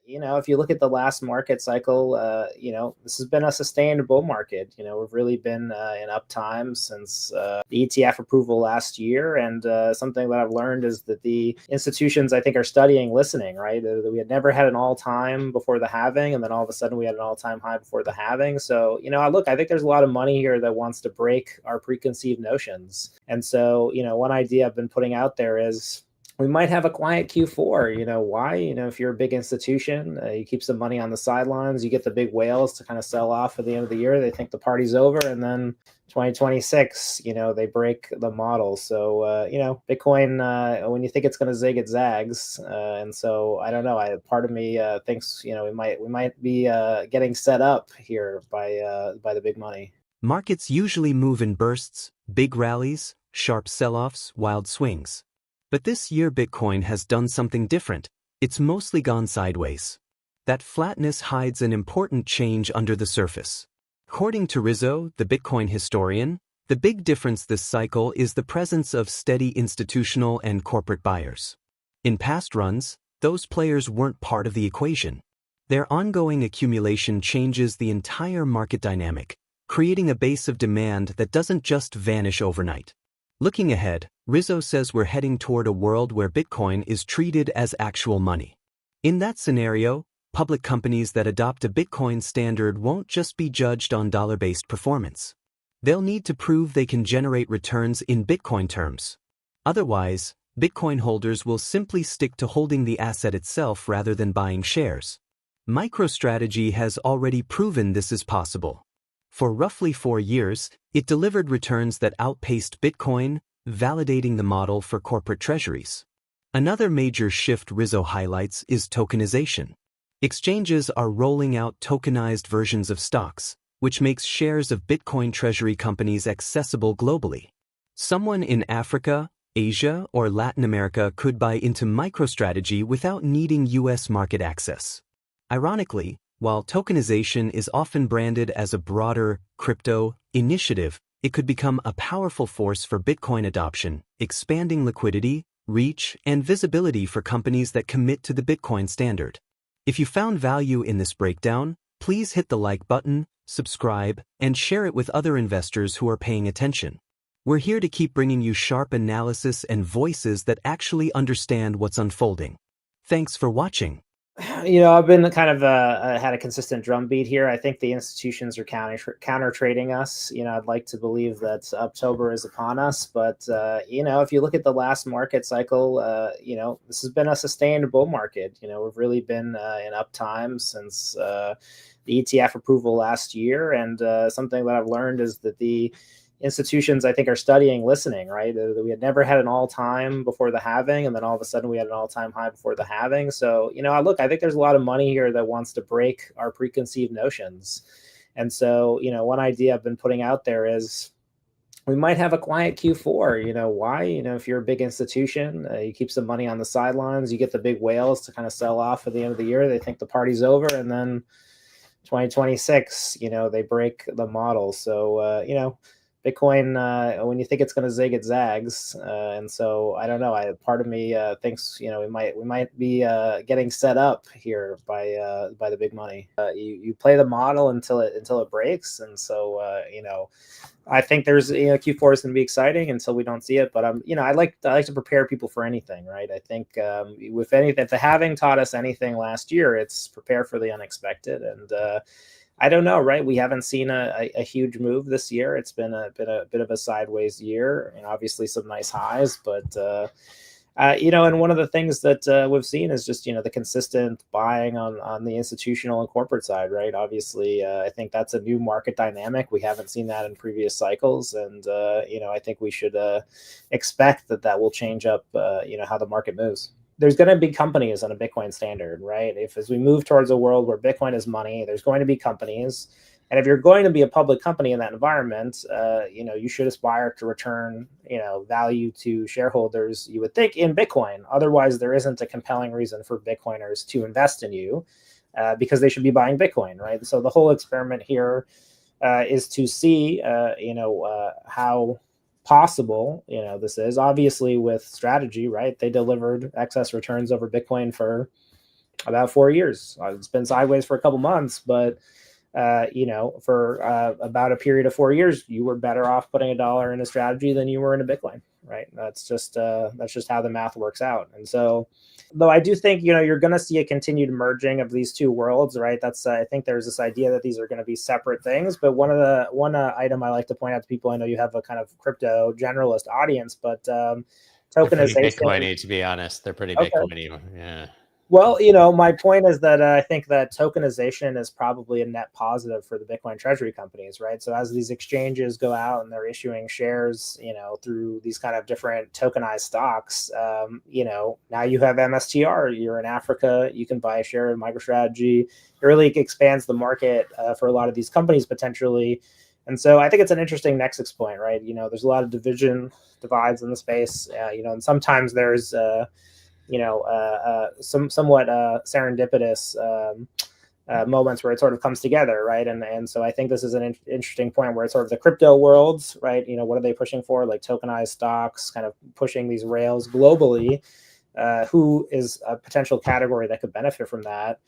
if you look at the last market cycle, this has been a sustained bull market. We've really been in up times since the ETF approval last year. And something that I've learned is that the institutions, I think, are studying listening, right? We had never had an all-time before the halving, and then all of a sudden we had an all-time high before the halving. So, I think there's a lot of money here that wants to break our preconceived notions. And so, one idea I've been putting out there is we might have a quiet Q4. Why? If you're a big institution, you keep some money on the sidelines, you get the big whales to kind of sell off at the end of the year. They think the party's over, and then 2026, they break the model. So, Bitcoin, when you think it's going to zig, it zags. And so I don't know. Part of me thinks, we might be getting set up here by the big money. Markets usually move in bursts, big rallies, sharp sell-offs, wild swings. But this year Bitcoin has done something different. It's mostly gone sideways. That flatness hides an important change under the surface. According to Rizzo, the Bitcoin historian, the big difference this cycle is the presence of steady institutional and corporate buyers. In past runs, those players weren't part of the equation. Their ongoing accumulation changes the entire market dynamic, creating a base of demand that doesn't just vanish overnight. Looking ahead, Rizzo says we're heading toward a world where Bitcoin is treated as actual money. In that scenario, public companies that adopt a Bitcoin standard won't just be judged on dollar-based performance. They'll need to prove they can generate returns in Bitcoin terms. Otherwise, Bitcoin holders will simply stick to holding the asset itself rather than buying shares. MicroStrategy has already proven this is possible. For roughly 4 years, it delivered returns that outpaced Bitcoin, validating the model for corporate treasuries. Another major shift Rizzo highlights is tokenization. Exchanges are rolling out tokenized versions of stocks, which makes shares of Bitcoin treasury companies accessible globally. Someone in Africa, Asia, or Latin America could buy into MicroStrategy without needing US market access. Ironically, while tokenization is often branded as a broader crypto initiative, it could become a powerful force for Bitcoin adoption, expanding liquidity, reach, and visibility for companies that commit to the Bitcoin standard. If you found value in this breakdown, please hit the like button, subscribe, and share it with other investors who are paying attention. We're here to keep bringing you sharp analysis and voices that actually understand what's unfolding. Thanks for watching. I've been kind of had a consistent drumbeat here. I think the institutions are counter trading us. I'd like to believe that October is upon us, but if you look at the last market cycle, this has been a sustained bull market. We've really been in up times since the ETF approval last year, and something that I've learned is that the institutions, I think, are studying listening, right? We had never had an all-time before the halving, and then all of a sudden we had an all-time high before the halving. So, I think there's a lot of money here that wants to break our preconceived notions. And so, one idea I've been putting out there is we might have a quiet Q4. Why? If you're a big institution, you keep some money on the sidelines, you get the big whales to kind of sell off at the end of the year. They think the party's over, and then 2026, they break the model. So, Bitcoin, when you think it's going to zig, it zags. And so I don't know. Part of me thinks, we might be getting set up here by the big money. You play the model until it breaks. And so, I think there's, Q4 is going to be exciting until we don't see it. But I like to prepare people for anything, right? I think if the halving taught us anything last year, it's prepare for the unexpected. And I don't know, right? We haven't seen a huge move this year. It's been a bit of a sideways year, and obviously some nice highs. But and one of the things that we've seen is just the consistent buying on the institutional and corporate side, right? Obviously, I think that's a new market dynamic. We haven't seen that in previous cycles, and I think we should expect that will change up how the market moves. There's going to be companies on a Bitcoin standard, right? As we move towards a world where Bitcoin is money, there's going to be companies. And if you're going to be a public company in that environment, you should aspire to return, value to shareholders, you would think, in Bitcoin. Otherwise, there isn't a compelling reason for Bitcoiners to invest in you because they should be buying Bitcoin, right? So the whole experiment here is to see, how possible this is. Obviously with strategy, right? They delivered excess returns over Bitcoin for About 4 years. It's been sideways for a couple months, but for about a period of 4 years, you were better off putting $1 in a strategy than you were in a Bitcoin, right? That's just how the math works out. And so, though I do think you're going to see a continued merging of these two worlds, right? That's I think there's this idea that these are going to be separate things. But one item I like to point out to people, I know you have a kind of crypto generalist audience, but They're pretty tokenization. Bitcoiny, to be honest. They're pretty Okay. Bitcoiny. Yeah. Well, my point is that I think that tokenization is probably a net positive for the Bitcoin treasury companies, right? So as these exchanges go out and they're issuing shares, through these kind of different tokenized stocks, now you have MSTR. You're in Africa, you can buy a share in MicroStrategy. It really expands the market for a lot of these companies potentially. And so I think it's an interesting nexus point, right? There's a lot of divides in the space, and sometimes there's some somewhat serendipitous moments where it sort of comes together, right? And so I think this is an interesting point where it's sort of the crypto worlds, right? What are they pushing for? Like tokenized stocks, kind of pushing these rails globally. Who is a potential category that could benefit from that?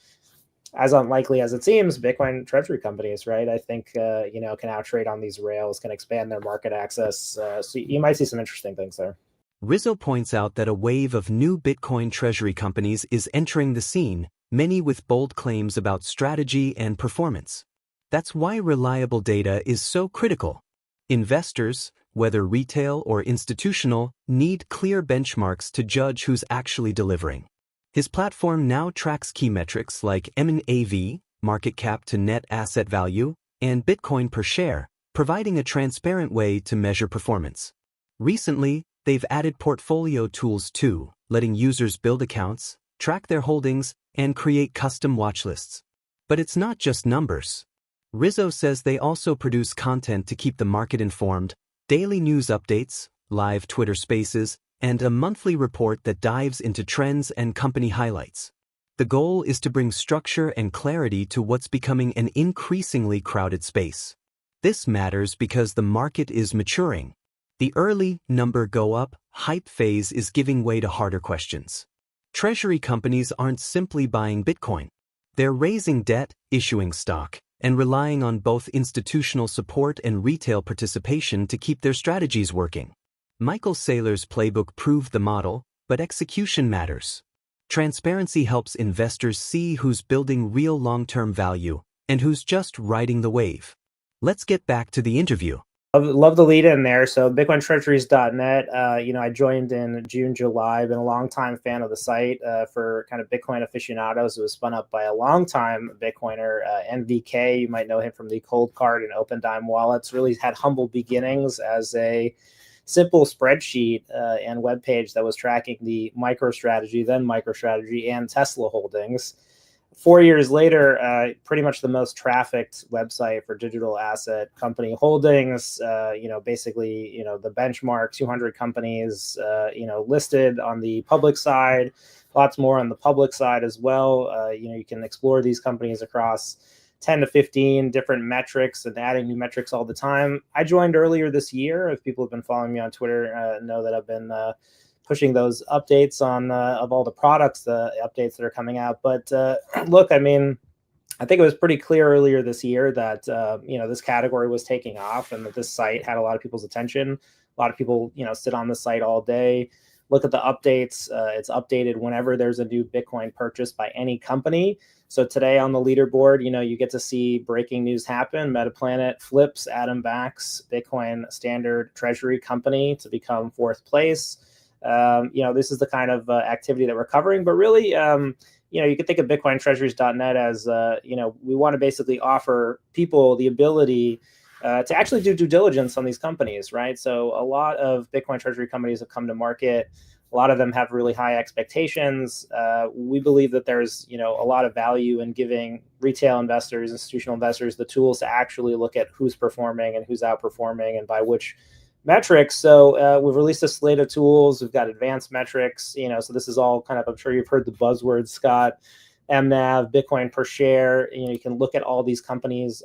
As unlikely as it seems, Bitcoin treasury companies, right? I think can now trade on these rails, can expand their market access. So you might see some interesting things there. Rizzo points out that a wave of new Bitcoin treasury companies is entering the scene, many with bold claims about strategy and performance. That's why reliable data is so critical. Investors, whether retail or institutional, need clear benchmarks to judge who's actually delivering. His platform now tracks key metrics like M/AV, market cap to net asset value, and Bitcoin per share, providing a transparent way to measure performance. Recently, they've added portfolio tools too, letting users build accounts, track their holdings, and create custom watchlists. But it's not just numbers. Rizzo says they also produce content to keep the market informed, daily news updates, live Twitter spaces, and a monthly report that dives into trends and company highlights. The goal is to bring structure and clarity to what's becoming an increasingly crowded space. This matters because the market is maturing. The early number go up hype phase is giving way to harder questions. Treasury companies aren't simply buying Bitcoin. They're raising debt, issuing stock, and relying on both institutional support and retail participation to keep their strategies working. Michael Saylor's playbook proved the model, but execution matters. Transparency helps investors see who's building real long-term value and who's just riding the wave. Let's get back to the interview. Love the lead in there. So bitcointreasuries.net, I joined in June, July. I've been a long-time fan of the site for kind of Bitcoin aficionados. It was spun up by a long-time Bitcoiner, NVK. You might know him from the Cold Card and Open Dime wallets. Really had humble beginnings as a simple spreadsheet and webpage that was tracking the MicroStrategy, then MicroStrategy, and Tesla holdings. 4 years later, pretty much the most trafficked website for digital asset company holdings. Basically, the benchmark 200 companies, listed on the public side, lots more on the public side as well. You can explore these companies across 10 to 15 different metrics and adding new metrics all the time. I joined earlier this year. If people have been following me on Twitter, know that I've been pushing those updates on of all the products, the updates that are coming out. But look, I mean, I think it was pretty clear earlier this year that this category was taking off and that this site had a lot of people's attention. A lot of people, sit on the site all day, look at the updates. It's updated whenever there's a new Bitcoin purchase by any company. So today on the leaderboard, you get to see breaking news happen. Metaplanet flips Adam Back's Bitcoin Standard Treasury company to become 4th place. This is the kind of activity that we're covering, but really, you can think of bitcointreasuries.net as, we want to basically offer people the ability to actually do due diligence on these companies, right? So a lot of Bitcoin treasury companies have come to market. A lot of them have really high expectations. We believe that there's, a lot of value in giving retail investors, institutional investors, the tools to actually look at who's performing and who's outperforming and by which metrics. So we've released a slate of tools. We've got advanced metrics, so this is all kind of, I'm sure you've heard the buzzwords, Scott, MNAV, Bitcoin per share. You can look at all these companies,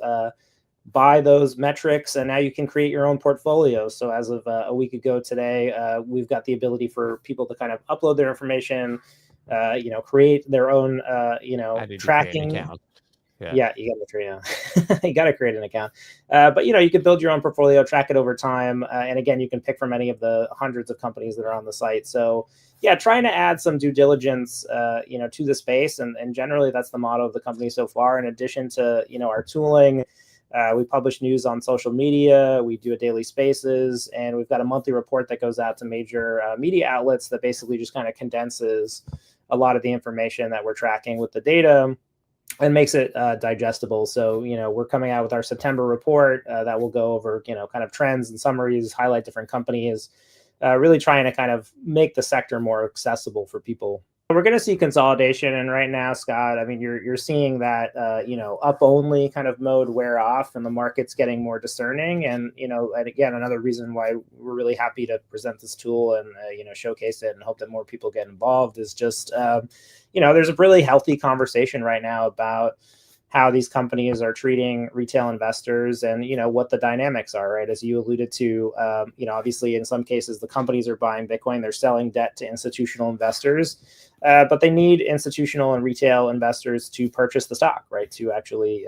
buy those metrics, and now you can create your own portfolio. So as of a week ago today, we've got the ability for people to kind of upload their information, create their own, How did you create an tracking. account? Yeah, you got to create you got to create an account. But you can build your own portfolio, track it over time, and again, you can pick from any of the hundreds of companies that are on the site. So yeah, trying to add some due diligence, to the space, and generally that's the motto of the company so far. In addition to our tooling, we publish news on social media. We do a daily spaces, and we've got a monthly report that goes out to major media outlets that basically just kind of condenses a lot of the information that we're tracking with the data and makes it digestible. So, we're coming out with our September report that will go over, kind of trends and summaries, highlight different companies, really trying to kind of make the sector more accessible for people. We're going to see consolidation, and right now, Scott, I mean, you're seeing that up only kind of mode wear off, and the market's getting more discerning. And and again, another reason why we're really happy to present this tool and showcase it and hope that more people get involved is just there's a really healthy conversation right now about how these companies are treating retail investors and what the dynamics are, right? As you alluded to, obviously in some cases the companies are buying Bitcoin, they're selling debt to institutional investors, but they need institutional and retail investors to purchase the stock, right? To actually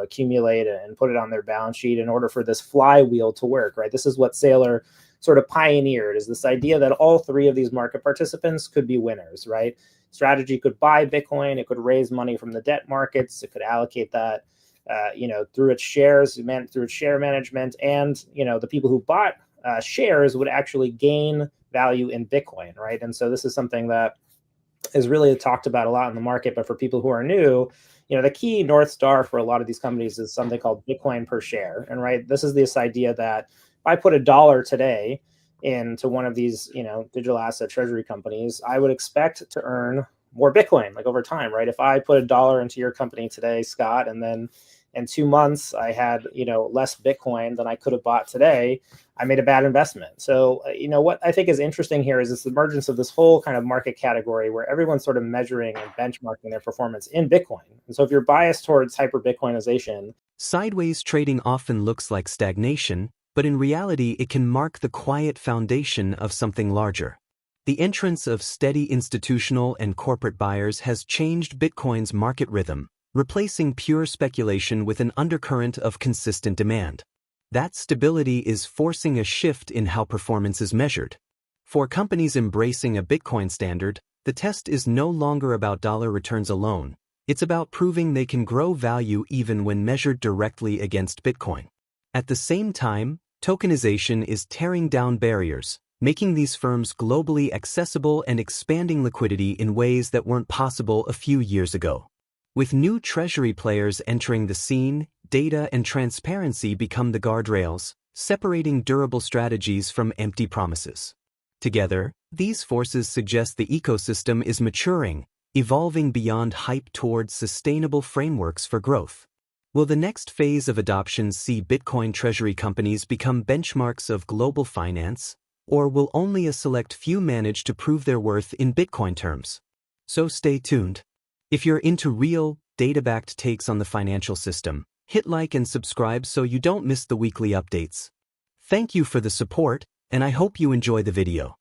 accumulate and put it on their balance sheet in order for this flywheel to work, right? This is what Saylor sort of pioneered, is this idea that all three of these market participants could be winners, right? Strategy could buy Bitcoin, it could raise money from the debt markets, it could allocate that, through its shares, through its share management, and the people who bought shares would actually gain value in Bitcoin, right? And so this is something that is really talked about a lot in the market. But for people who are new, the key North Star for a lot of these companies is something called Bitcoin per share, and right, this is this idea that if I put $1 today into one of these, digital asset treasury companies, I would expect to earn more Bitcoin, like over time, right? If I put $1 into your company today, Scott, and then in 2 months I had, less Bitcoin than I could have bought today, I made a bad investment. So, what I think is interesting here is this emergence of this whole kind of market category where everyone's sort of measuring and benchmarking their performance in Bitcoin. And so if you're biased towards hyper Bitcoinization, Sideways trading often looks like stagnation, but in reality it can mark the quiet foundation of something larger. The entrance of steady institutional and corporate buyers has changed Bitcoin's market rhythm, replacing pure speculation with an undercurrent of consistent demand. That stability is forcing a shift in how performance is measured. For companies embracing a Bitcoin standard, the test is no longer about dollar returns alone. It's about proving they can grow value even when measured directly against Bitcoin. At the same time, tokenization is tearing down barriers, making these firms globally accessible and expanding liquidity in ways that weren't possible a few years ago. With new treasury players entering the scene, data and transparency become the guardrails, separating durable strategies from empty promises. Together, these forces suggest the ecosystem is maturing, evolving beyond hype towards sustainable frameworks for growth. Will the next phase of adoption see Bitcoin treasury companies become benchmarks of global finance, or will only a select few manage to prove their worth in Bitcoin terms? So stay tuned. If you're into real, data-backed takes on the financial system, hit like and subscribe so you don't miss the weekly updates. Thank you for the support, and I hope you enjoy the video.